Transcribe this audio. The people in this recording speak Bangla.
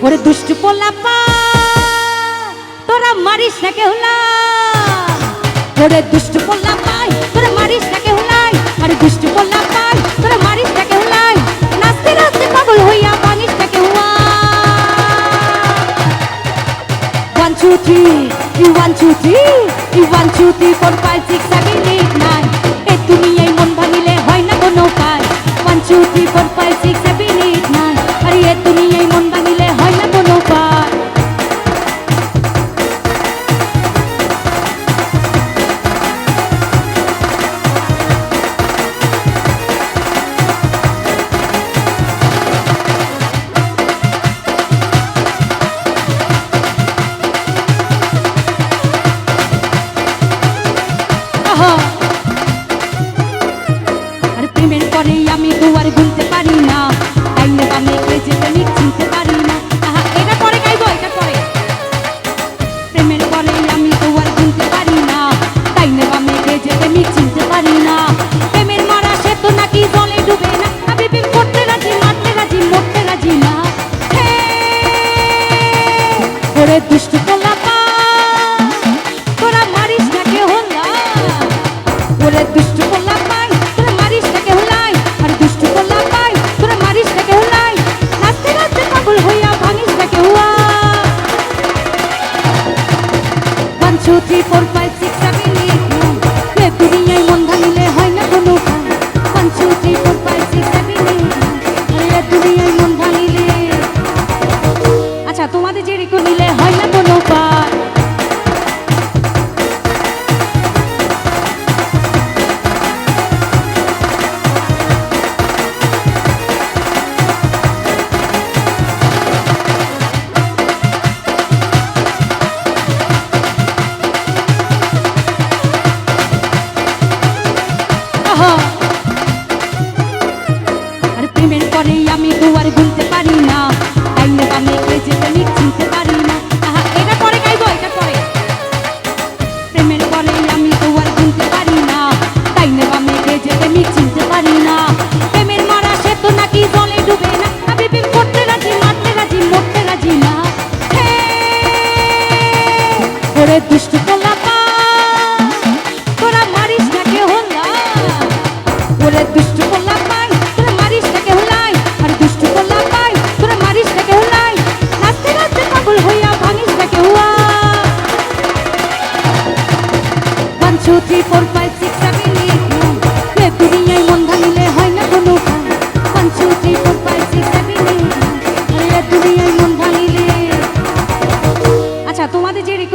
ওরে দুষ্টু পোলাপা তোরা মারিস না কেহুলা, ওরে দুষ্টু পোলাপাই তোরা মারিস না কেহুলাই, আরে দুষ্টু পোলাপাই তোরা মারিস না কেহুলাই, নাচতে নাচতে পাগল হইয়া ভাঙিস না কেহুয়া। 1 2 3 1 2 3 1 2 3 4 5 6 7 8 9 এ তুমি এই মন ভাঙিলে হয় না কোনো উপায়। 1 2 3 4 5 6 7 8 9 আরে এ তুমি এই মন ভাঙিলে হয় না কোনো উপায়। আর প্রেমের পরে আমি দুয়ার গুনতে পারি না, ডাইনে বামে কে যেতে নিক চিনতে পারি না। এটা পরে গাইবো, এটা পরে। প্রেমের পরে আমি দুয়ার গুনতে পারি না, ডাইনে বামে কে যেতে নিক চিনতে পারি না। প্রেমের মারা সে তো নাকি জলে ডুবে না, আমি প্রেম করতে রাজি মারতে রাজি মরতে রাজি না। ওরে দুষ্টু